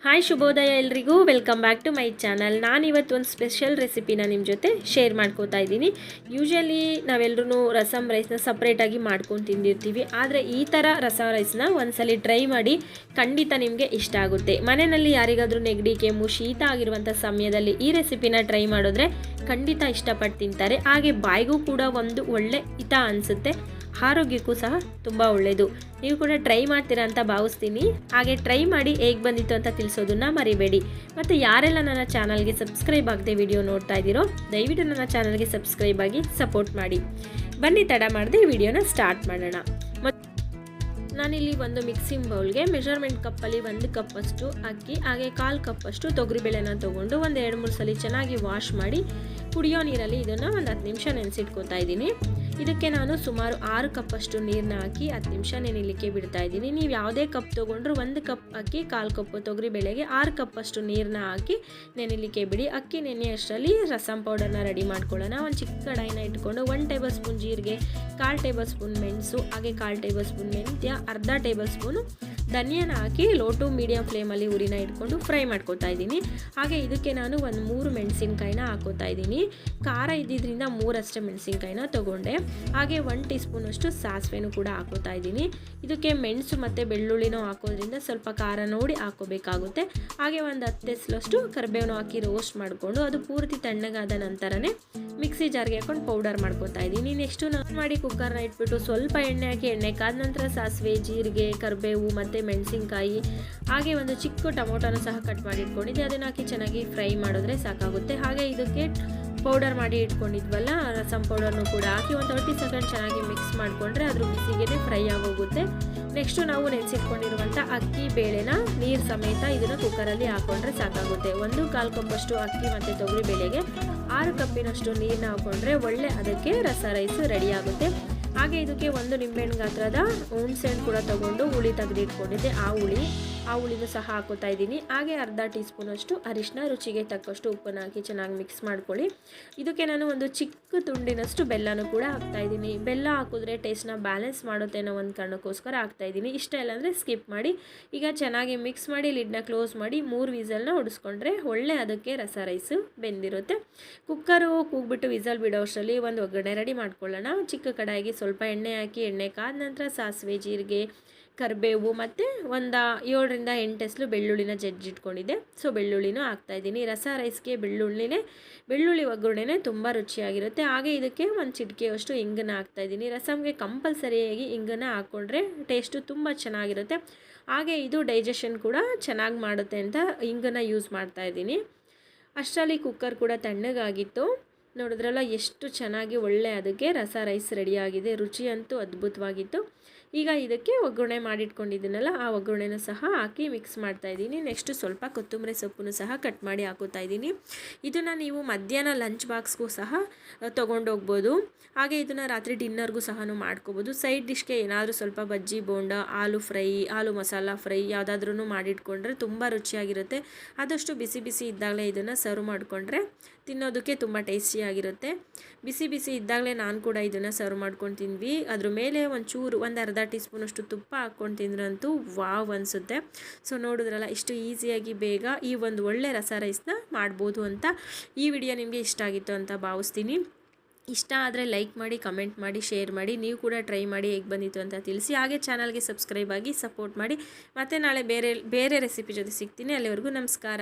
Hi ಶುಭೋದಯ ಎಲ್ರಿಗೂ welcome back to my channel. ನಾನಿವತ್ತು ಒಂದು ಸ್ಪೆಷಲ್ ರೆಸಿಪಿನ ನಿಮ್ಮ ಜೊತೆ ಶೇರ್ ಮಾಡ್ಕೋತಾ ಇದ್ದೀನಿ. ಯೂಶ್ವಲಿ ನಾವೆಲ್ಲರೂ ರಸಮ್ ರೈಸ್ನ ಸಪ್ರೇಟಾಗಿ ಮಾಡ್ಕೊಂಡು ತಿಂದಿರ್ತೀವಿ. ಆದರೆ ಈ ಥರ ರಸಮ್ ರೈಸ್ನ ಒಂದ್ಸಲಿ ಟ್ರೈ ಮಾಡಿ, ಖಂಡಿತ ನಿಮಗೆ ಇಷ್ಟ ಆಗುತ್ತೆ. ಮನೆಯಲ್ಲಿ ಯಾರಿಗಾದರೂ ನೆಗಡಿ ಕೆಮ್ಮು ಶೀತ ಆಗಿರುವಂಥ ಸಮಯದಲ್ಲಿ ಈ ರೆಸಿಪಿನ ಟ್ರೈ ಮಾಡಿದ್ರೆ ಖಂಡಿತ ಇಷ್ಟಪಟ್ಟು ತಿಂತಾರೆ. ಹಾಗೆ ಬಾಯಿಗೂ ಕೂಡ ಒಂದು ಒಳ್ಳೆ ಹಿತ ಅನಿಸುತ್ತೆ, ಆರೋಗ್ಯಕ್ಕೂ ಸಹ ತುಂಬ ಒಳ್ಳೆಯದು. ನೀವು ಕೂಡ ಟ್ರೈ ಮಾಡ್ತೀರಾ ಅಂತ ಭಾವಿಸ್ತೀನಿ. ಹಾಗೆ ಟ್ರೈ ಮಾಡಿ ಹೇಗೆ ಬಂದಿತ್ತು ಅಂತ ತಿಳಿಸೋದನ್ನ ಮರಿಬೇಡಿ. ಮತ್ತು ಯಾರೆಲ್ಲ ನನ್ನ ಚಾನಲ್ಗೆ ಸಬ್ಸ್ಕ್ರೈಬ್ ಆಗದೆ ವಿಡಿಯೋ ನೋಡ್ತಾ ಇದ್ದೀರೋ ದಯವಿಟ್ಟು ನನ್ನ ಚಾನಲ್ಗೆ ಸಬ್ಸ್ಕ್ರೈಬ್ ಆಗಿ ಸಪೋರ್ಟ್ ಮಾಡಿ. ಬನ್ನಿ ತಡ ಮಾಡದೆ ವಿಡಿಯೋನ ಸ್ಟಾರ್ಟ್ ಮಾಡೋಣ. ನಾನಿಲ್ಲಿ ಒಂದು ಮಿಕ್ಸಿಂಗ್ ಬೌಲ್ಗೆ ಮೆಜರ್ಮೆಂಟ್ ಕಪ್ಪಲ್ಲಿ 1 ಕಪ್ಪಷ್ಟು ಅಕ್ಕಿ ಹಾಗೆ 1/4 ಕಪ್ಪಷ್ಟು ತೊಗರಿಬೇಳೆನ ತೊಗೊಂಡು ಒಂದು 2-3 ಸಲ ಚೆನ್ನಾಗಿ ವಾಶ್ ಮಾಡಿ ಕುಡಿಯೋ ನೀರಲ್ಲಿ ಇದನ್ನು ಒಂದು 10 ನಿಮಿಷ ನೆನೆಸಿಟ್ಕೊತಾ ಇದ್ದೀನಿ. ಇದಕ್ಕೆ ನಾನು ಸುಮಾರು 6 ಕಪ್ಪಷ್ಟು ನೀರನ್ನ ಹಾಕಿ 10 ನಿಮಿಷ ನೆನೆಯಲಿಕ್ಕೆ ಬಿಡ್ತಾ ಇದ್ದೀನಿ. ನೀವು ಯಾವುದೇ ಕಪ್ ತೊಗೊಂಡ್ರು 1 ಕಪ್ ಅಕ್ಕಿ 1/4 ಕಪ್ ತೊಗರಿಬೇಳೆಗೆ 6 ಕಪ್ಪಷ್ಟು ನೀರನ್ನ ಹಾಕಿ ನೆನೆಯಲಿಕ್ಕೆ ಬಿಡಿ. ಅಕ್ಕಿ ನೆನೆಯೋಷ್ಟರಲ್ಲಿ ರಸಮ್ ಪೌಡರ್ನ ರೆಡಿ ಮಾಡ್ಕೊಳ್ಳೋಣ. ಒಂದು ಚಿಕ್ಕ ಕಡಾಯಿನ ಇಟ್ಕೊಂಡು 1 ಟೇಬಲ್ ಸ್ಪೂನ್ ಜೀರಿಗೆ, 1/4 ಟೇಬಲ್ ಸ್ಪೂನ್ ಮೆಣಸು ಹಾಗೆ 1/4 ಟೇಬಲ್ ಸ್ಪೂನ್ ಮೆಂತ್ಯ, ಅರ್ಧ ಟೇಬಲ್ ಸ್ಪೂನು ಧನಿಯಾನ ಹಾಕಿ ಲೋ ಟು ಮೀಡಿಯಂ ಫ್ಲೇಮಲ್ಲಿ ಉರಿನ ಇಟ್ಕೊಂಡು ಫ್ರೈ ಮಾಡ್ಕೊತಾ ಇದ್ದೀನಿ. ಹಾಗೆ ಇದಕ್ಕೆ ನಾನು ಒಂದು 3 ಮೆಣಸಿನ್ಕಾಯಿನ ಹಾಕೋತಾ ಇದ್ದೀನಿ. ಖಾರ ಇದ್ದಿದ್ದರಿಂದ 3 ಅಷ್ಟೇ ಮೆಣಸಿನ್ಕಾಯಿನ ತೊಗೊಂಡೆ. ಹಾಗೆ 1 ಟೀ ಸ್ಪೂನಷ್ಟು ಸಾಸಿವೆನೂ ಕೂಡ ಹಾಕೋತಾ ಇದ್ದೀನಿ. ಇದಕ್ಕೆ ಮೆಣಸು ಮತ್ತು ಬೆಳ್ಳುಳ್ಳಿನೂ ಹಾಕೋದ್ರಿಂದ ಸ್ವಲ್ಪ ಖಾರ ನೋಡಿ ಹಾಕೋಬೇಕಾಗುತ್ತೆ. ಹಾಗೆ ಒಂದು 10 ಎಸಲಷ್ಟು ಕರಿಬೇವನು ಹಾಕಿ ರೋಸ್ಟ್ ಮಾಡಿಕೊಂಡು ಅದು ಪೂರ್ತಿ ತಣ್ಣಗಾದ ನಂತರನೇ ಮಿಕ್ಸಿ ಜಾರ್ಗೆ ಹಾಕೊಂಡು ಪೌಡರ್ ಮಾಡ್ಕೊತಾ ಇದ್ದೀನಿ. ನೆಕ್ಸ್ಟು ನಾನು ಮಾಡಿ ಕುಕ್ಕರ್ನ ಇಟ್ಬಿಟ್ಟು ಸ್ವಲ್ಪ ಎಣ್ಣೆ ಹಾಕಿ ಎಣ್ಣೆ ಕಾದ ನಂತರ ಸಾಸಿವೆ, ಜೀರಿಗೆ, ಕರಿಬೇವು ಮತ್ತು ಮೆಣಸಿನ್ಕಾಯಿ ಹಾಗೆ ಒಂದು ಚಿಕ್ಕ ಟೊಮೊಟೊನ ಸಹ ಕಟ್ ಮಾಡಿ ಇಟ್ಕೊಂಡಿದ್ದೆ, ಅದನ್ನು ಹಾಕಿ ಚೆನ್ನಾಗಿ ಫ್ರೈ ಮಾಡಿದ್ರೆ ಸಾಕಾಗುತ್ತೆ. ಹಾಗೆ ಇದಕ್ಕೆ ಪೌಡರ್ ಮಾಡಿ ಇಟ್ಕೊಂಡಿದ್ವಲ್ಲ ರಸಮ್ ಪೌಡರ್ನು ಕೂಡ ಹಾಕಿ ಒಂದು 30 ಸೆಕೆಂಡ್ ಚೆನ್ನಾಗಿ ಮಿಕ್ಸ್ ಮಾಡಿಕೊಂಡ್ರೆ ಅದ್ರ ಬಿಸಿಗೆ ಫ್ರೈ ಆಗೋಗುತ್ತೆ. ನೆಕ್ಸ್ಟು ನಾವು ನೆನೆಸಿಟ್ಕೊಂಡಿರುವಂಥ ಅಕ್ಕಿ ಬೇಳೆನ ನೀರು ಸಮೇತ ಇದನ್ನು ಕುಕ್ಕರಲ್ಲಿ ಹಾಕ್ಕೊಂಡ್ರೆ ಸಾಕಾಗುತ್ತೆ. 1/4 ಕಪ್ಪಷ್ಟು ಅಕ್ಕಿ ಮತ್ತು ತೊಗರಿ ಬೇಳೆಗೆ 6 ಕಪ್ಪಿನಷ್ಟು ನೀರನ್ನ ಹಾಕ್ಕೊಂಡ್ರೆ ಒಳ್ಳೆ ಅದಕ್ಕೆ ರಸ ರೈಸು ರೆಡಿ ಆಗುತ್ತೆ. ಹಾಗೆ ಇದಕ್ಕೆ 1 ನಿಂಬೆಹಣ್ಣು ಗಾತ್ರದ ಹುಣಸೆ ಹಣ್ಣು ಕೂಡ ತೊಗೊಂಡು ಹುಳಿ ತೆಗೆದಿಟ್ಕೊಂಡಿದ್ದೆ, ಆ ಹುಳಿನೂ ಸಹ ಹಾಕೋತಾ ಇದ್ದೀನಿ. ಹಾಗೆ ಅರ್ಧ ಟೀ ಸ್ಪೂನಷ್ಟು ಅರಿಶಿನ, ರುಚಿಗೆ ತಕ್ಕಷ್ಟು ಉಪ್ಪನ್ನು ಹಾಕಿ ಚೆನ್ನಾಗಿ ಮಿಕ್ಸ್ ಮಾಡ್ಕೊಳ್ಳಿ. ಇದಕ್ಕೆ ನಾನು ಒಂದು ಚಿಕ್ಕ ತುಂಡಿನಷ್ಟು ಬೆಲ್ಲನೂ ಕೂಡ ಹಾಕ್ತಾಯಿದ್ದೀನಿ. ಬೆಲ್ಲ ಹಾಕಿದ್ರೆ ಟೇಸ್ಟ್ನ ಬ್ಯಾಲೆನ್ಸ್ ಮಾಡುತ್ತೆ ಅನ್ನೋ ಒಂದು ಕಾರಣಕ್ಕೋಸ್ಕರ ಹಾಕ್ತಾಯಿದ್ದೀನಿ. ಇಷ್ಟ ಇಲ್ಲ ಅಂದರೆ ಸ್ಕಿಪ್ ಮಾಡಿ. ಈಗ ಚೆನ್ನಾಗಿ ಮಿಕ್ಸ್ ಮಾಡಿ ಲಿಡ್ನ ಕ್ಲೋಸ್ ಮಾಡಿ 3 ವಿಸಲ್ನ ಹೊಡಿಸ್ಕೊಂಡ್ರೆ ಒಳ್ಳೆ ಅದಕ್ಕೆ ರಸ ರೈಸು ಬೆಂದಿರುತ್ತೆ. ಕುಕ್ಕರು ಕೂಗ್ಬಿಟ್ಟು ವಿಸಲ್ ಬಿಡೋ ಅಷ್ಟರಲ್ಲಿ ಒಂದು ಒಗ್ಗರಣೆ ರೆಡಿ ಮಾಡ್ಕೊಳ್ಳೋಣ. ಚಿಕ್ಕ ಕಡಾಯಿಗೆ ಸ್ವಲ್ಪ ಎಣ್ಣೆ ಹಾಕಿ ಎಣ್ಣೆ ಕಾದ ನಂತರ ಸಾಸಿವೆ, ಜೀರಿಗೆ, ಕರಿಬೇವು ಮತ್ತು ಒಂದು 7ರಿಂದ 8 ಎಸಲು ಬೆಳ್ಳುಳ್ಳಿನ ಜಜ್ಜಿಟ್ಕೊಂಡಿದ್ದೆ, ಸೊ ಬೆಳ್ಳುಳ್ಳಿನೂ ಹಾಕ್ತಾಯಿದ್ದೀನಿ. ರಸ ರೈಸ್ಗೆ ಬೆಳ್ಳುಳ್ಳಿ ಒಗ್ಗರಣೆನೇ ತುಂಬ ರುಚಿಯಾಗಿರುತ್ತೆ. ಹಾಗೆ ಇದಕ್ಕೆ ಒಂದು ಚಿಟಿಕೆಯಷ್ಟು ಇಂಗನ್ನ ಹಾಕ್ತಾಯಿದ್ದೀನಿ. ರಸಮ್ಗೆ ಕಂಪಲ್ಸರಿಯಾಗಿ ಇಂಗನ್ನ ಹಾಕ್ಕೊಂಡ್ರೆ ಟೇಸ್ಟು ತುಂಬ ಚೆನ್ನಾಗಿರುತ್ತೆ. ಹಾಗೆ ಇದು ಡೈಜೆಷನ್ ಕೂಡ ಚೆನ್ನಾಗಿ ಮಾಡುತ್ತೆ ಅಂತ ಇಂಗನ್ನ ಯೂಸ್ ಮಾಡ್ತಾಯಿದ್ದೀನಿ. ಅಷ್ಟರಲ್ಲಿ ಕುಕ್ಕರ್ ಕೂಡ ತಣ್ಣಗಾಗಿತ್ತು. ನೋಡಿದ್ರಲ್ಲ ಎಷ್ಟು ಚೆನ್ನಾಗಿ ಒಳ್ಳೆ ಅದಕ್ಕೆ ರಸ ರೈಸ್ ರೆಡಿಯಾಗಿದೆ. ರುಚಿ ಅಂತೂ ಅದ್ಭುತವಾಗಿತ್ತು. ಈಗ ಇದಕ್ಕೆ ಒಗ್ಗರಣೆ ಮಾಡಿಟ್ಕೊಂಡಿದ್ದೀನಲ್ಲ ಆ ಒಗ್ಗರಣೆನೂ ಸಹ ಹಾಕಿ ಮಿಕ್ಸ್ ಮಾಡ್ತಾಯಿದ್ದೀನಿ. ನೆಕ್ಸ್ಟು ಸ್ವಲ್ಪ ಕೊತ್ತಂಬರಿ ಸೊಪ್ಪನ್ನು ಸಹ ಕಟ್ ಮಾಡಿ ಹಾಕೋತಾ ಇದ್ದೀನಿ. ಇದನ್ನು ನೀವು ಮಧ್ಯಾಹ್ನ ಲಂಚ್ ಬಾಕ್ಸ್ಗೂ ಸಹ ತೊಗೊಂಡೋಗ್ಬೋದು. ಹಾಗೆ ಇದನ್ನು ರಾತ್ರಿ ಡಿನ್ನರ್ಗೂ ಸಹ ಮಾಡ್ಕೋಬೋದು. ಸೈಡ್ ಡಿಶ್ಗೆ ಏನಾದರೂ ಸ್ವಲ್ಪ ಬಜ್ಜಿ, ಬೋಂಡ, ಆಲೂ ಫ್ರೈ, ಆಲೂ ಮಸಾಲ ಫ್ರೈ ಯಾವುದಾದ್ರೂ ಮಾಡಿಟ್ಕೊಂಡ್ರೆ ತುಂಬ ರುಚಿಯಾಗಿರುತ್ತೆ. ಆದಷ್ಟು ಬಿಸಿ ಬಿಸಿ ಇದ್ದಾಗಲೇ ಇದನ್ನು ಸರ್ವ್ ಮಾಡಿಕೊಂಡ್ರೆ ತಿನ್ನೋದಕ್ಕೆ ತುಂಬ ಟೇಸ್ಟಿಯಾಗಿರುತ್ತೆ. ಬಿಸಿ ಬಿಸಿ ಇದ್ದಾಗಲೇ ನಾನು ಕೂಡ ಇದನ್ನು ಸರ್ವ್ ಮಾಡ್ಕೊಂಡು ತಿಂದ್ವಿ. ಅದ್ರ ಮೇಲೆ ಒಂಚೂರು ಒಂದು ಅರ್ಧ ಟೀ ಸ್ಪೂನಷ್ಟು ತುಪ್ಪ ಹಾಕ್ಕೊಂಡು ತಿಂದ್ರಂತೂ ವಾವ್ ಅನಿಸುತ್ತೆ. ಸೊ ನೋಡಿದ್ರಲ್ಲ ಇಷ್ಟು ಈಸಿಯಾಗಿ ಬೇಗ ಈ ಒಂದು ಒಳ್ಳೆ ರಸ ರೈಸ್ನ ಮಾಡ್ಬೋದು ಅಂತ. ಈ ವಿಡಿಯೋ ನಿಮಗೆ ಇಷ್ಟ ಆಗಿತ್ತು ಅಂತ ಭಾವಿಸ್ತೀನಿ. ಇಷ್ಟ ಆದರೆ ಲೈಕ್ ಮಾಡಿ, ಕಮೆಂಟ್ ಮಾಡಿ, ಶೇರ್ ಮಾಡಿ. ನೀವು ಕೂಡ ಟ್ರೈ ಮಾಡಿ ಹೇಗೆ ಬಂದಿತ್ತು ಅಂತ ತಿಳಿಸಿ. ಹಾಗೆ ಚಾನಲ್ಗೆ ಸಬ್ಸ್ಕ್ರೈಬ್ ಆಗಿ ಸಪೋರ್ಟ್ ಮಾಡಿ. ಮತ್ತು ನಾಳೆ ಬೇರೆ ರೆಸಿಪಿ ಜೊತೆ ಸಿಗ್ತೀನಿ. ಅಲ್ಲಿವರೆಗೂ ನಮಸ್ಕಾರ.